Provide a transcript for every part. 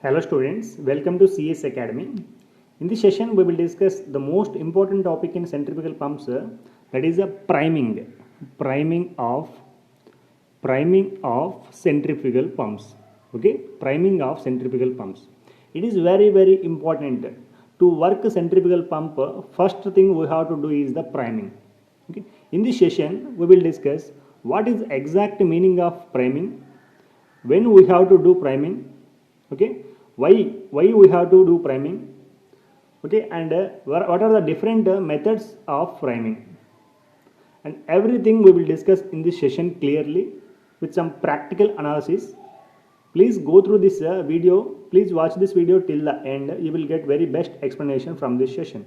Hello students, welcome to CS Academy. In this session we will discuss the most important topic in centrifugal pumps, that is a priming of centrifugal pumps. Okay, priming of centrifugal pumps. It is very important to work a centrifugal pump. First thing we have to do is the priming. Okay, in this session we will discuss what is exact meaning of priming, when we have to do priming, okay, why we have to do priming, okay, and what are the different methods of priming, and everything we will discuss in this session clearly with some practical analysis. Please go through this video, please watch this video till the end. You will get very best explanation from this session.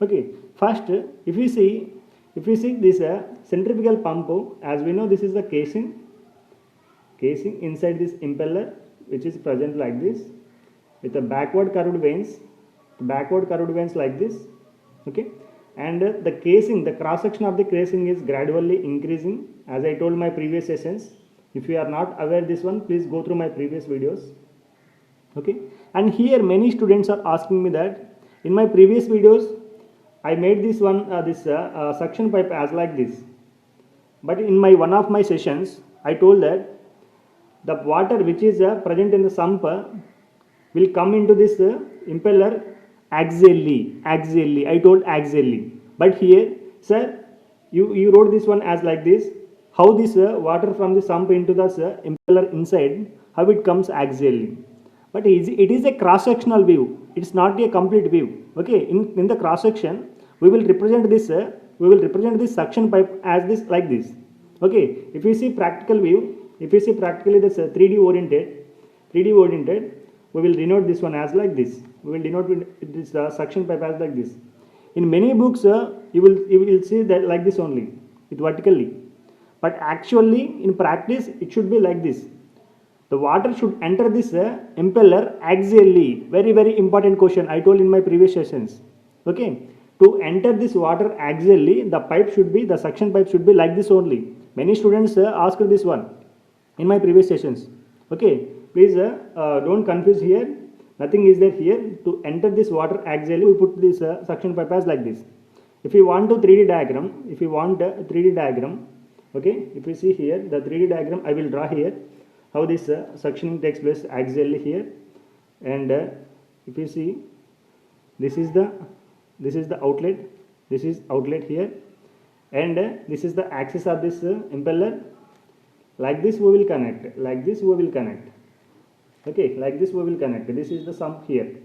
Okay, first if you see this centrifugal pump, as we know this is the casing inside this impeller, which is present like this with the backward curved veins like this. Okay, and the casing, the cross section of the casing is gradually increasing, as I told my previous sessions. If you are not aware this one, please go through my previous videos. Okay, and here many students are asking me that in my previous videos I made this one suction pipe as like this, but in my one of my sessions I told that the water which is present in the sump will come into this impeller axially. I told axially, but here sir you wrote this one as like this. How this water from the sump into the impeller inside, how it comes axially? But it is a cross sectional view, it's not a complete view. Okay, in the cross section we will represent this suction pipe as this, like this. Okay, if you see practical view, if you see practically this 3D oriented, we will denote this one as like this. We will denote this suction pipe as like this. In many books you will see that like this only, with vertically, but actually in practice it should be like this. The water should enter this impeller axially. Very important question I told in my previous sessions. Okay, to enter this water axially, the suction pipe should be like this only. Many students asked this one in my previous sessions. Okay, please don't confuse here, nothing is there here. To enter this water axially, we put this suction pipe as like this. If you want to 3D diagram, okay, if you see here the 3D diagram I will draw here, how this suctioning takes place axially here. And if you see, this is the outlet, this is outlet here, and this is the axis of this impeller. Like this we will connect, okay, like this we will connect. This is the sump here.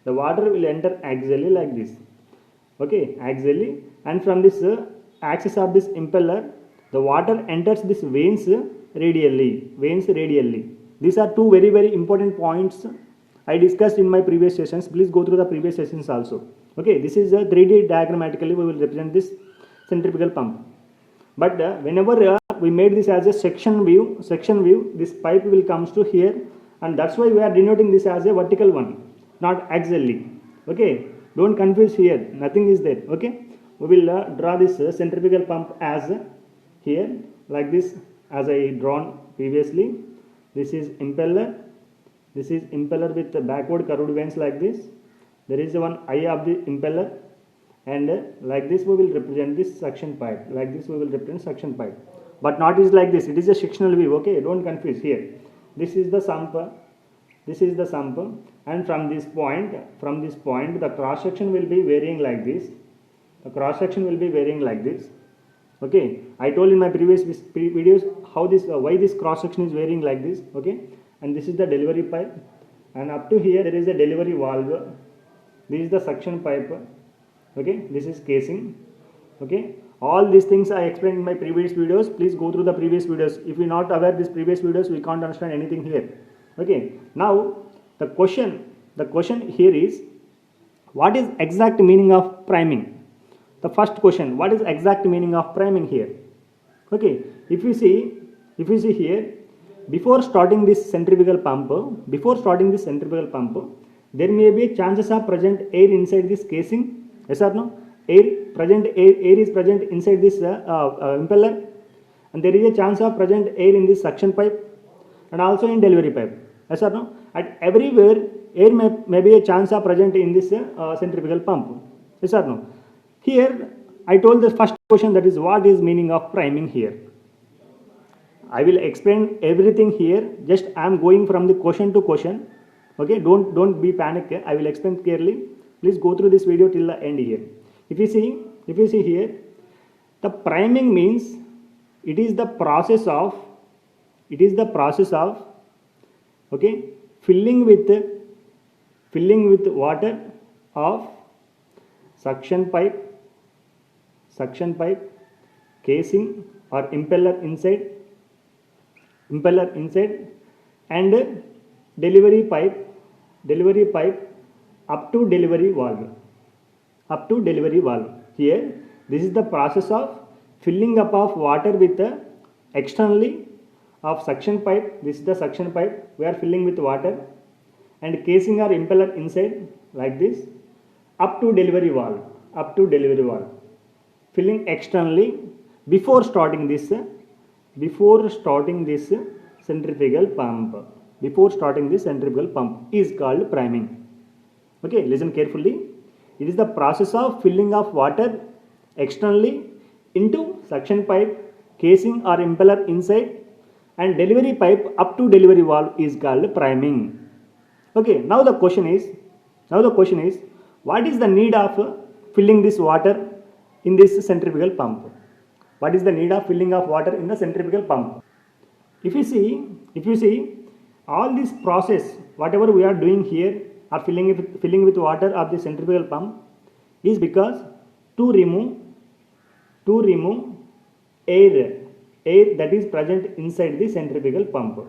The water will enter axially like this. Okay, axially, and from this axis of this impeller, the water enters this veins radially. These are two very important points I discussed in my previous sessions. Please go through the previous sessions also. Okay, this is a 3D diagrammatically we will represent this centrifugal pump. But whenever we made this as a section view, this pipe will comes to here, and that's why we are denoting this as a vertical one, not axially. Okay, don't confuse here, nothing is there. Okay, we will draw this centrifugal pump as here like this, as I drawn previously. This is impeller with the backward curved veins like this. There is one eye of the impeller, and like this we will represent this suction pipe. But not is like this, it is a sectional view. Okay, don't confuse here. This is the sump, and from this point the cross section will be varying like this. Okay, I told in my previous videos how this why this cross section is varying like this. Okay, and this is the delivery pipe, and up to here there is a delivery valve. This is the suction pipe. Okay, this is casing. Okay, all these things I explained in my previous videos. Please go through the previous videos. If you are not aware these previous videos, we can't understand anything here. Okay, now the question here is, what is exact meaning of priming? The first question, what is exact meaning of priming here? Okay, if you see here, before starting this centrifugal pump, there may be chances of present air inside this casing. Yes or no? Air is present inside this impeller, and there is a chance of present air in this suction pipe and also in delivery pipe. Yes or no? At everywhere, air may be a chance are present in this centrifugal pump. Yes or no? Here, I told the first question, that is what is meaning of priming here. I will explain everything here. Just I am going from the question to question. Okay, don't be panic. I will explain clearly. Please go through this video till the end here. If you see here, the priming means it is the process of okay, filling with water of suction pipe, casing or impeller inside, and delivery pipe up to delivery valve. Here, this is the process of filling up of water with externally of suction pipe. This is the suction pipe. We are filling with water, and casing or impeller inside like this up to delivery valve. Filling externally before starting this centrifugal pump. Is called priming. Okay, listen carefully. It is the process of filling of water externally into suction pipe, casing or impeller inside, and delivery pipe up to delivery valve is called priming. Okay, now the question is, what is the need of filling this water in this centrifugal pump? What is the need of filling of water in the centrifugal pump? If you see all this process, whatever we are doing here, or filling with water of the centrifugal pump, is because to remove air that is present inside the centrifugal pump.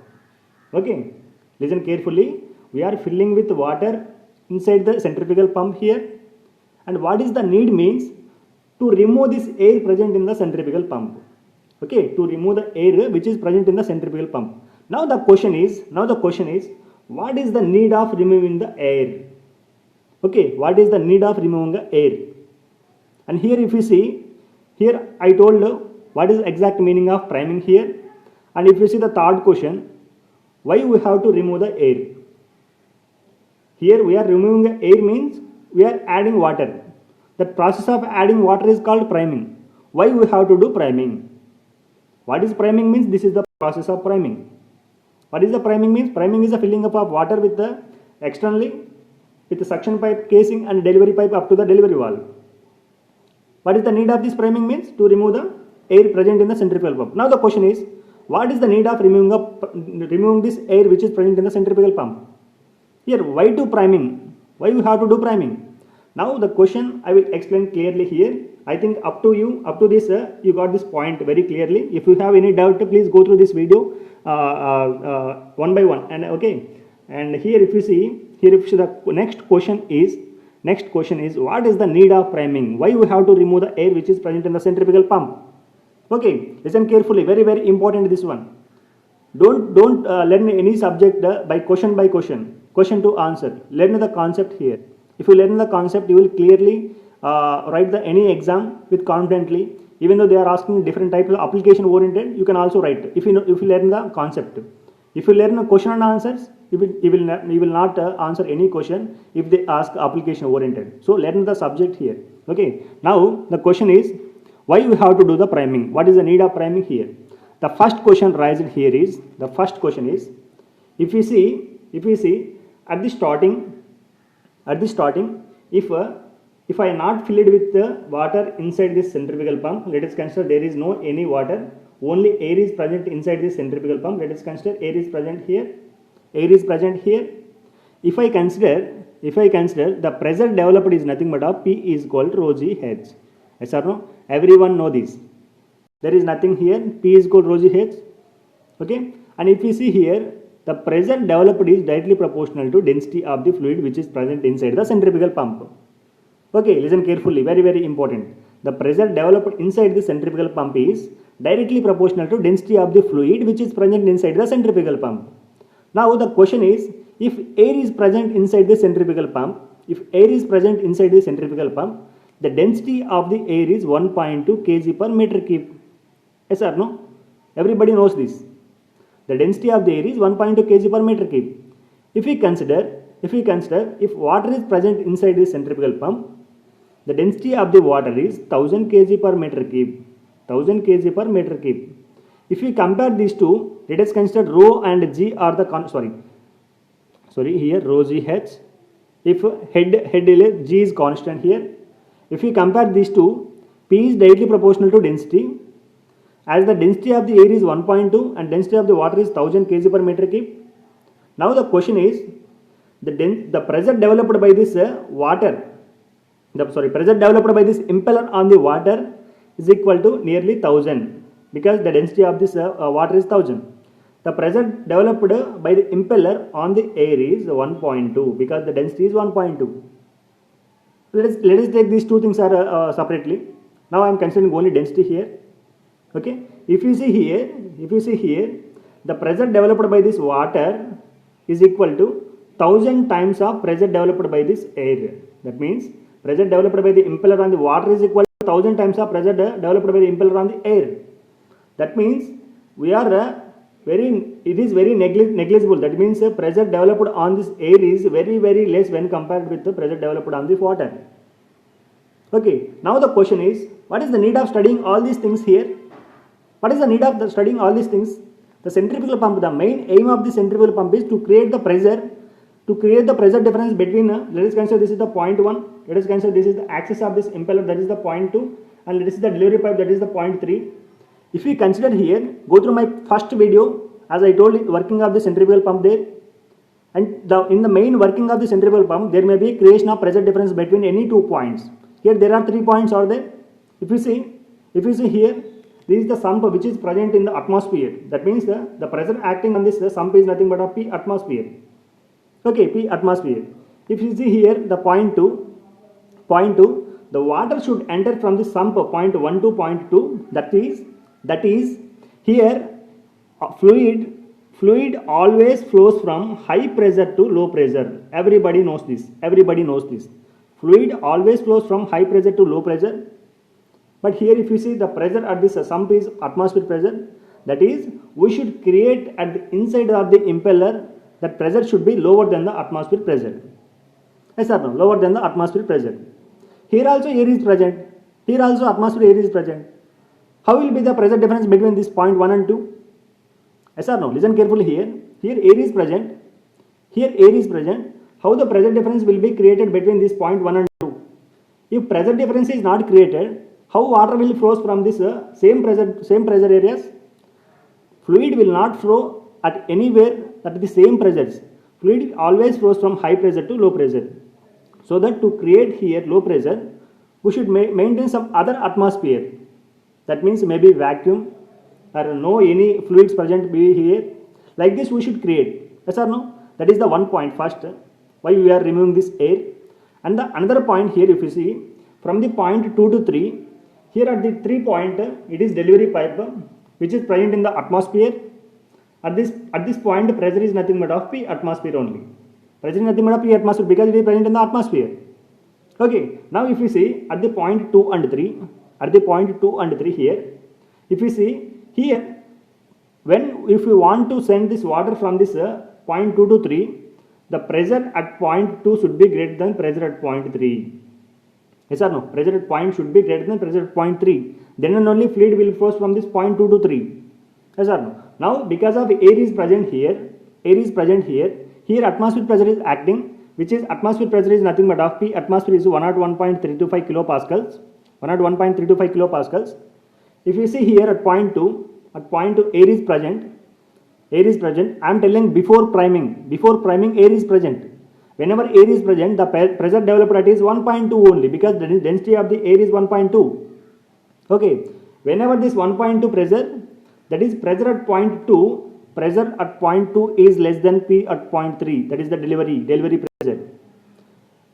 Okay, listen carefully. We are filling with water inside the centrifugal pump here, and what is the need means to remove this air present in the centrifugal pump. Okay, to remove the air which is present in the centrifugal pump. Now the question is, what is the need of removing the air? Okay, what is the need of removing the air? And here if you see, here I told what is the exact meaning of priming here. And if you see the third question, why we have to remove the air? Here we are removing the air means we are adding water. That process of adding water is called priming. Why we have to do priming? What is priming means? This is the process of priming. What is the priming means? Priming is the filling up of water with the externally with the suction pipe, casing and delivery pipe up to the delivery valve. What is the need of this priming means? To remove the air present in the centrifugal pump. Now the question is, what is the need of removing this air which is present in the centrifugal pump? Here, why do priming? Why we have to do priming? Now the question I will explain clearly here. I think up to this you got this point very clearly. If you have any doubt, please go through this video one by one. And okay, and here if you see the next question is what is the need of priming? Why we have to remove the air which is present in the centrifugal pump? Okay, listen carefully. Very very important this one. Don't learn any subject by question to answer. Learn the concept here. If you learn the concept, you will clearly write any exam with confidently. Even though they are asking different types of application oriented, you can also write if you learn the concept. If you learn a question and answers, you will not answer any question if they ask application oriented. So learn the subject here. Okay. Now the question is, why you have to do the priming? What is the need of priming here? The first question raised here is, if you see at the starting, if I not fill it with the water inside this centrifugal pump, let us consider there is no any water, only air is present inside this centrifugal pump. Let us consider air is present here. If I consider the pressure developed is nothing but of P is equal to rho g H. Yes or no? Everyone know this. There is nothing here. P is equal to rho g H. Okay. And if you see here, the pressure developed is directly proportional to density of the fluid which is present inside the centrifugal pump. Okay, listen carefully, very very important. The pressure developed inside the centrifugal pump is directly proportional to density of the fluid which is present inside the centrifugal pump. Now the question is, if air is present inside the centrifugal pump, the density of the air is 1.2 kg per meter cube. Yes or no? Everybody knows this. The density of the air is 1.2 kg per meter cube. If we consider if water is present inside the centrifugal pump, the density of the water is 1000 kg per meter cube. 1000 kg per meter cube. If we compare these two, let us consider rho and g are the here rho g h. If head g is constant here. If we compare these two, P is directly proportional to density. As the density of the air is 1.2 and density of the water is 1000 kg per meter cube. Now the question is, the pressure developed by this pressure developed by this impeller on the water is equal to nearly 1000 because the density of this water is 1000. The pressure developed by the impeller on the air is 1.2 because the density is 1.2. Let us take these two things separately. Now I am considering only density here. Okay. If you see here, the pressure developed by this water is equal to 1000 times of pressure developed by this air. That means pressure developed by the impeller on the water is equal to 1000 times of pressure developed by the impeller on the air. That means it is very negligible. That means pressure developed on this air is very less when compared with the pressure developed on the water. Okay. Now the question is, what is the need of studying all these things here? What is the need of studying all these things? The centrifugal pump, the main aim of the centrifugal pump is to create the pressure difference between, let us consider this is the point 1, let us consider this is the axis of this impeller, that is the point 2, and this is the delivery pipe, that is the point 3. If we consider here, go through my first video, as I told you, working of the centrifugal pump there, and in the main working of the centrifugal pump, there may be creation of pressure difference between any 2 points. Here there are 3 points are there. If you see here, this is the sump which is present in the atmosphere. That means the pressure acting on this sump is nothing but a P atmosphere. Okay, P atmosphere. If you see here the point 2, the water should enter from the sump point 1 to point 2. That is here fluid always flows from high pressure to low pressure. Everybody knows this. Fluid always flows from high pressure to low pressure. But here if you see the pressure at this sump is atmospheric pressure, that is we should create at the inside of the impeller that pressure should be lower than the atmospheric pressure. Yes or no? Lower than the atmospheric pressure. Here also air is present. Here also atmospheric air is present. How will be the pressure difference between this point 1 and 2? Yes or no? Listen carefully here. Here air is present. How the pressure difference will be created between this point 1 and 2? If pressure difference is not created, how water will flow from this same pressure areas? Fluid will not flow at anywhere at the same pressures. Fluid always flows from high pressure to low pressure. So that to create here low pressure, we should maintain some other atmosphere. That means maybe vacuum or no any fluids present be here. Like this we should create. Yes or no? That is the one point first. Why we are removing this air. And the another point here if you see, from the point 2 to 3, here at the 3 point, it is delivery pipe which is present in the atmosphere. At this point, pressure is nothing but of P atmosphere only. Pressure is nothing but of P atmosphere because it is present in the atmosphere. Okay. Now if you see at the point 2 and 3, here, if you see here, if you want to send this water from this point 2 to 3, the pressure at point 2 should be greater than pressure at point 3. Yes or no? Pressure at point should be greater than pressure at point 3. Then and only fluid will flow from this point 2 to 3. Yes or no? Now because of air is present here, here atmospheric pressure is acting, which is atmospheric pressure is nothing but of P atmosphere is 101.325 kilopascals. 101.325 kilopascals. If you see here at point 2 air is present. I am telling before priming air is present. Whenever air is present, the pressure developed at is 1.2 only because the density of the air is 1.2. Okay. Whenever this 1.2 pressure, that is pressure at point 2 is less than P at point 3. That is the delivery pressure.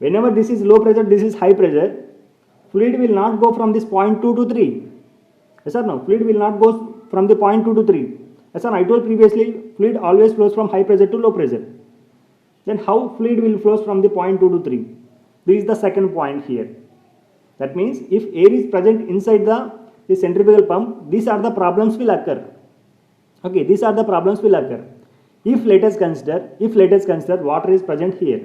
Whenever this is low pressure, this is high pressure, fluid will not go from this point 2 to 3. Yes or no? Fluid will not go from the point 2 to 3. Yes or no? I told previously, fluid always flows from high pressure to low pressure. Then how fluid will flow from the point 2 to 3? This is the second point here. That means if air is present inside the centrifugal pump, these are the problems will occur. Okay, these are the problems will occur. If let us consider water is present here.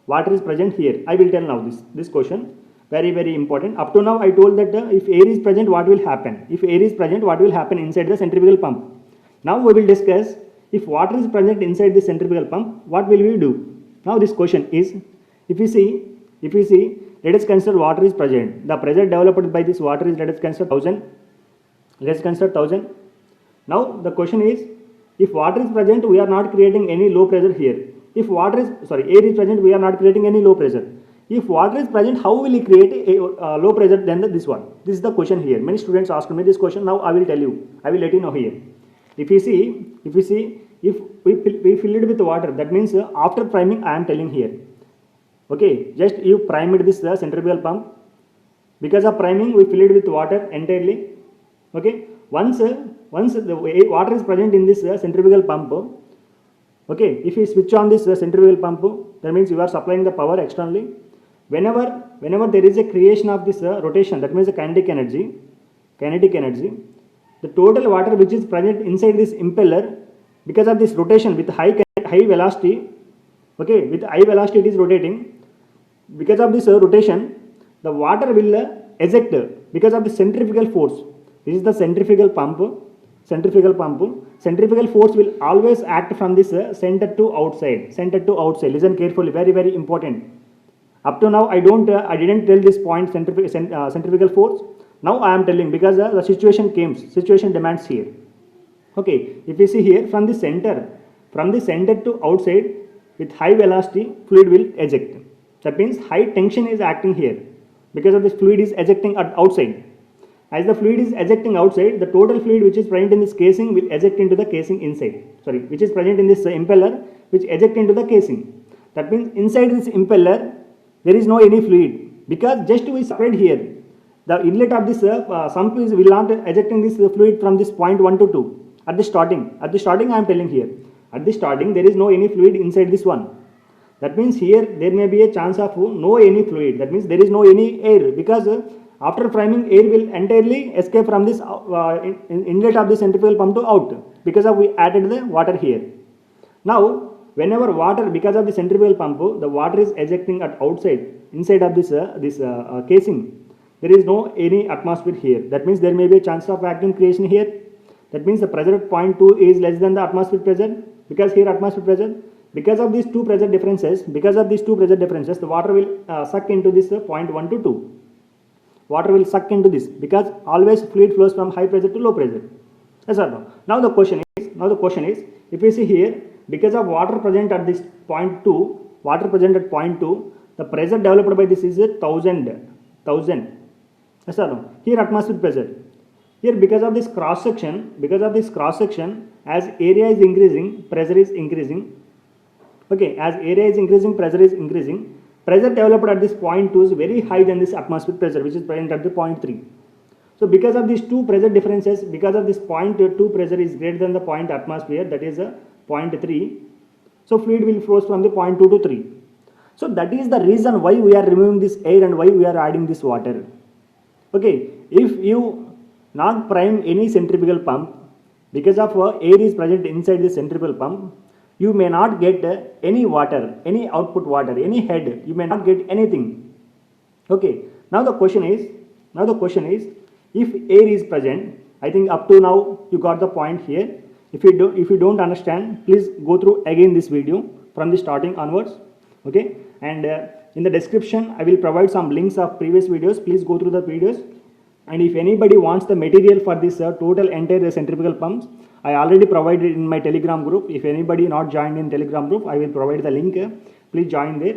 Water is present here. I will tell now this question. Very important. Up to now I told that if air is present, what will happen? If air is present, what will happen inside the centrifugal pump? Now we will discuss if water is present inside the centrifugal pump, what will we do? Now this question is, if you see, let us consider water is present. The pressure developed by this water is, let us consider 1000. Let's consider 1000. Now the question is, if water is present, we are not creating any low pressure here. If air is present, we are not creating any low pressure. If water is present, how will we create a low pressure than this one? This is the question here. Many students asked me this question. Now I will tell you. I will let you know here. If we fill it with water, that means after priming, I am telling here. Okay, just you primed this centrifugal pump. Because of priming, we fill it with water entirely. Okay, once the water is present in this centrifugal pump, okay, if you switch on this centrifugal pump, that means you are supplying the power externally. Whenever there is a creation of this rotation, that means the kinetic energy, the total water which is present inside this impeller, because of this rotation with high velocity, okay, with high velocity it is rotating. Because of this rotation, the water will eject because of the centrifugal force. This is the centrifugal pump. Centrifugal force will always act from this center to outside. Listen carefully. Very important. Up to now, I didn't tell this point centrifugal force. Now I am telling because the situation demands here. Okay, if you see here from the center to outside with high velocity, fluid will eject. That means high tension is acting here because of this fluid is ejecting outside. As the fluid is ejecting outside, the total fluid which is present in this casing will eject into the casing inside. Which is present in this impeller, which eject into the casing. That means inside this impeller, there is no any fluid because just we separate here. The inlet of this sump is will not ejecting this fluid from this point 1 to 2. At the starting I am telling here. At the starting there is no any fluid inside this one. That means here there may be a chance of no any fluid. That means there is no any air because after priming, air will entirely escape from this inlet of the centrifugal pump to out because of we added the water here. Now, whenever water, because of the centrifugal pump, the water is ejecting at outside, inside of this casing, there is no any atmosphere here. That means there may be a chance of vacuum creation here. That means the pressure at point 2 is less than the atmosphere pressure because here atmosphere pressure. Because of these two pressure differences, the water will suck into this point 1 to 2. Water will suck into this because always fluid flows from high pressure to low pressure. Yes or no? Now the question is, if you see here, because of water present at this point 2, the pressure developed by this is 1000. Yes or no? Here atmosphere pressure. Here because of this cross section, as area is increasing, pressure is increasing. Okay, as area is increasing, pressure is increasing. Pressure developed at this point 2 is very high than this atmospheric pressure which is present at the point 3. So because of these two pressure differences, because of this point 2 pressure is greater than the point atmosphere, that is point 3. So fluid will flow from the point 2 to 3. So that is the reason why we are removing this air and why we are adding this water. Okay, if you not prime any centrifugal pump, because of air is present inside the centrifugal pump, you may not get any water, any output water, any head, you may not get anything. Okay, now the question is, if air is present, I think up to now you got the point here. If you don't understand, please go through again this video from the starting onwards. Okay, and in the description I will provide some links of previous videos. Please go through the videos. And if anybody wants the material for this total entire centrifugal pumps, I already provided in my Telegram group. If anybody not joined in Telegram group, I will provide the link. Please join there.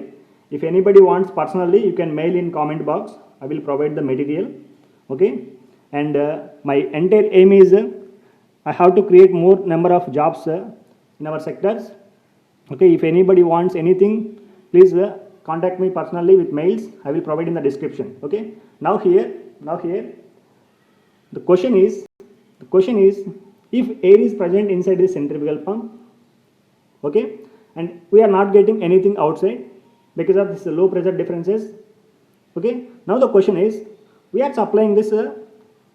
If anybody wants personally, you can mail in comment box. I will provide the material. Okay, and my entire aim is I have to create more number of jobs in our sectors. Okay, if anybody wants anything, please contact me personally with mails. I will provide in the description. Okay, now here the question is if air is present inside the centrifugal pump, okay, and we are not getting anything outside because of this low pressure differences. Okay, now the question is, we are supplying this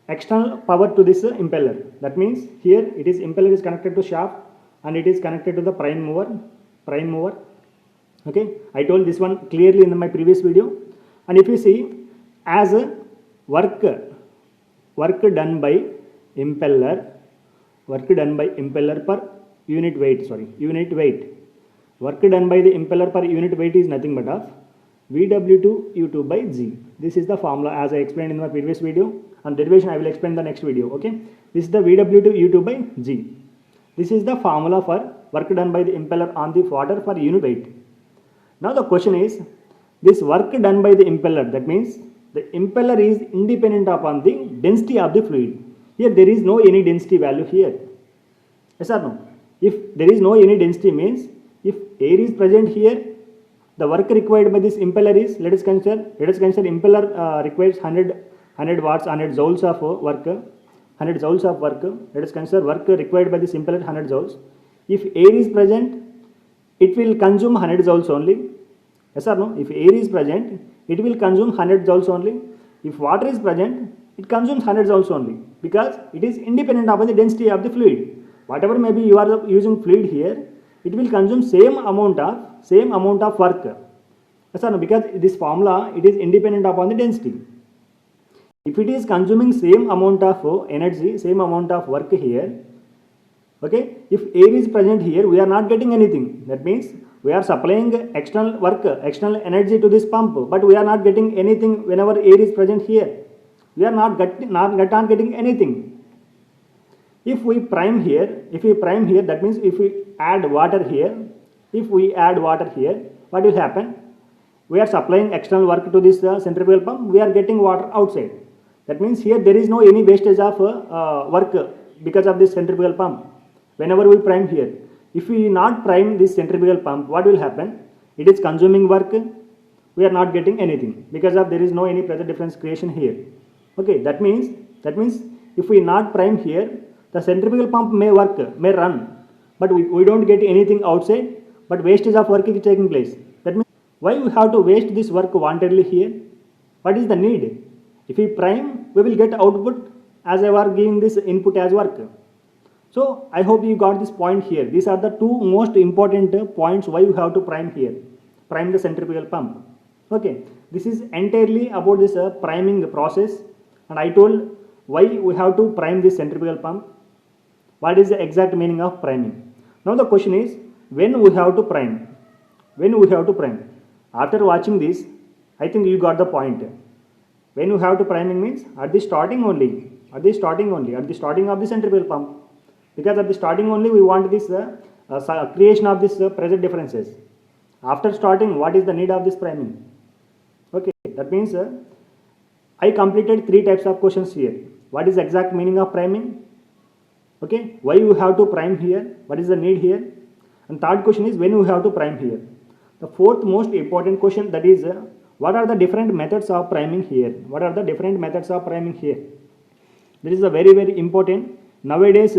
external power to this impeller. That means here it is impeller is connected to shaft and it is connected to the prime mover. Okay, I told this one clearly in my previous video. And if you see, as a work done by impeller per unit weight, work done by the impeller per unit weight is nothing but of VW2 U2 by G. This is the formula as I explained in my previous video, and derivation I will explain in the next video. Okay, this is the VW2 U2 by G. This is the formula for work done by the impeller on the water per unit weight. Now the question is, this work done by the impeller, that means the impeller is independent upon the density of the fluid. Here there is no any density value here. Yes or no? If there is no any density means, if air is present here, the work required by this impeller is, let us consider impeller requires 100 watts, 100 joules of work, 100 joules of work. Let us consider work required by this impeller 100 joules. If air is present, it will consume 100 joules only. Yes or no? If air is present, it will consume 100 joules only. If water is present, it consumes 100 joules only, because it is independent of the density of the fluid. Whatever maybe you are using fluid here, it will consume same amount of work. Yes or no? Because this formula, it is independent upon the density. If it is consuming same amount of energy, same amount of work here, okay, if air is present here, we are not getting anything. That means we are supplying external work, external energy to this pump, but we are not getting anything whenever air is present here. We are not getting anything. If we prime here, that means if we add water here, what will happen? We are supplying external work to this centrifugal pump, we are getting water outside. That means here there is no any wastage of work because of this centrifugal pump. Whenever we prime here, if we not prime this centrifugal pump, what will happen? It is consuming work, we are not getting anything because of there is no any pressure difference creation here. Okay, that means if we not prime here, the centrifugal pump may run, but we don't get anything outside, but wastage of work is taking place. That means why we have to waste this work wantedly here? What is the need? If we prime, we will get output as I was giving this input as work. So I hope you got this point here. These are the two most important points why you have to prime here. Prime the centrifugal pump. Okay, this is entirely about this priming process, and I told why we have to prime this centrifugal pump. What is the exact meaning of priming? Now the question is, when we have to prime? After watching this, I think you got the point. When you have to priming means at the starting only, at the starting of the centrifugal pump. Because at the starting only we want this creation of this pressure differences. After starting, what is the need of this priming? Okay, that means I completed 3 types of questions here. What is the exact meaning of priming? Okay, why you have to prime here? What is the need here? And third question is when you have to prime here. The fourth most important question, that is what are the different methods of priming here? This is a very, very important. Nowadays,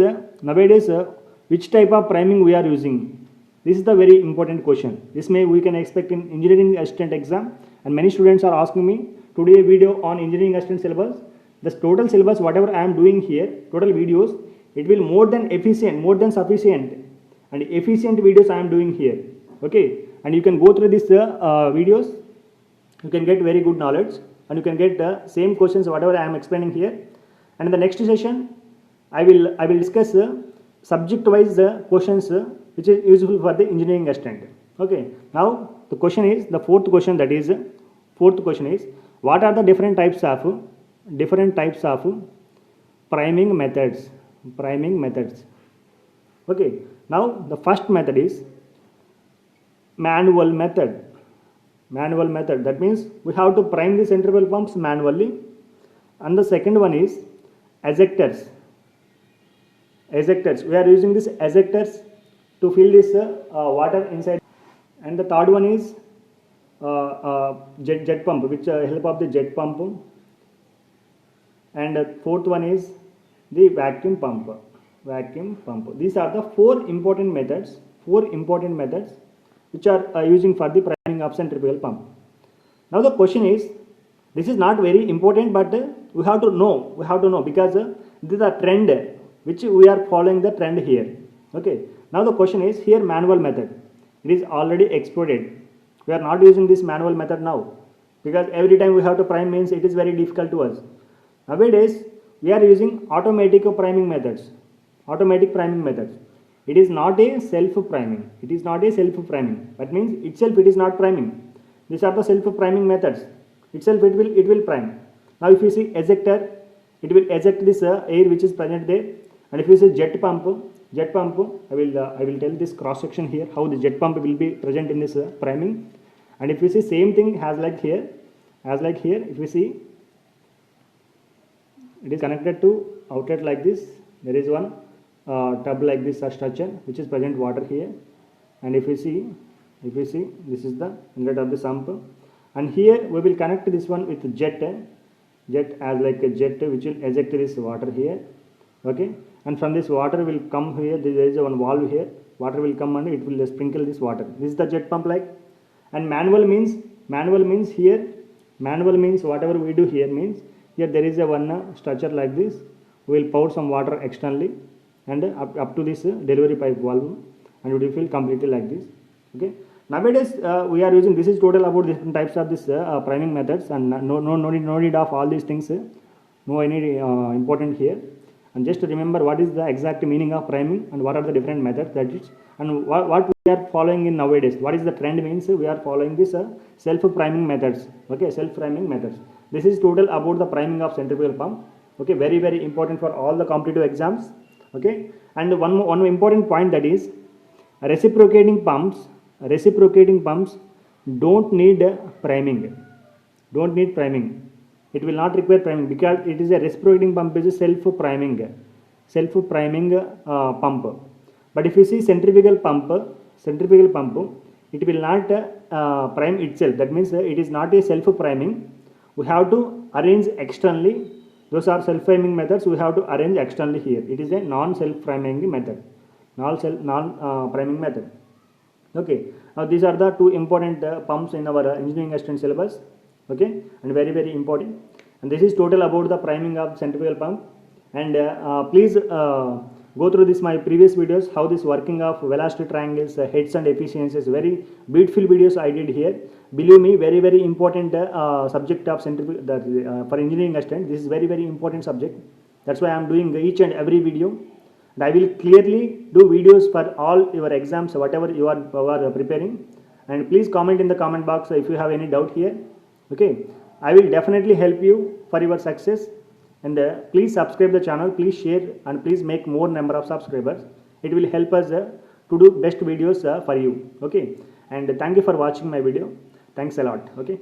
which type of priming we are using? This is the very important question. This we can expect in engineering assistant exam, and many students are asking me today a video on engineering assistant syllabus. The total syllabus, whatever I am doing here, total videos, it will more than sufficient, and efficient videos I am doing here. Okay, and you can go through these videos. You can get very good knowledge, and you can get the same questions whatever I am explaining here. And in the next session, I will discuss subject wise questions which is useful for the engineering assistant. Okay, now the fourth question is what are the different types of priming methods? Okay, now the first method is manual method. That means we have to prime the centrifugal pumps manually. And the second one is ejectors. We are using this ejectors to fill this water inside. And the third one is jet pump, which help of the jet pump. And the fourth one is the vacuum pump. These are the four important methods which are using for the priming of centrifugal pump. Now the question is, this is not very important, but we have to know because this is a trend which we are following the trend here. Okay, Now the question is here manual method. It is already exploded. We are not using this manual method now because every time we have to prime means it is very difficult to us. Nowadays we are using automatic priming methods. Automatic priming methods. It is not a self priming. It is not a self priming. That means itself it is not priming. These are the self priming methods. Itself it will prime. Now if you see ejector, it will eject this air which is present there. And if you see jet pump, I will tell this cross section here how the jet pump will be present in this priming. And if you see same thing as like here, if you see it is connected to outlet like this. There is one tub like this structure which is present water here. And if you see this is the inlet of the sump. And here we will connect this one with jet as like a jet which will eject this water here. Okay, and from this water will come here. There is one valve here. Water will come and it will sprinkle this water. This is the jet pump like. And manual means here. Manual means whatever we do here means here there is a one structure like this. We will pour some water externally and up to this delivery pipe valve, and it will fill completely like this. Okay. Nowadays we are using, this is total about different types of this priming methods, and no need of all these things. No any important here. And just to remember what is the exact meaning of priming and what are the different methods that is, and what we are following in nowadays. What is the trend means we are following this self priming methods. Okay, self priming methods. This is total about the priming of centrifugal pump. Okay, very important for all the competitive exams. Okay, and one important point, that is reciprocating pumps don't need priming. It will not require priming because it is a reciprocating pump is a self priming pump. But if you see centrifugal pump, it will not prime itself. That means it is not a self priming. We have to arrange externally. Those are self priming methods. We have to arrange externally here. It is a non self priming method. Priming method. Okay. Now these are the two important pumps in our engineering assistant syllabus. Okay, and very important. And this is total about the priming of centrifugal pump. And please go through this my previous videos, how this working of velocity triangles, heads and efficiencies. Very beautiful videos I did here. Believe me, very important subject of centrifugal for engineering assistant. This is very important subject. That's why I am doing each and every video. And I will clearly do videos for all your exams, whatever you are preparing. And please comment in the comment box if you have any doubt here. Okay, I will definitely help you for your success. And please subscribe the channel, please share, and please make more number of subscribers. It will help us to do best videos for you. Okay, and thank you for watching my video. Thanks a lot. Okay.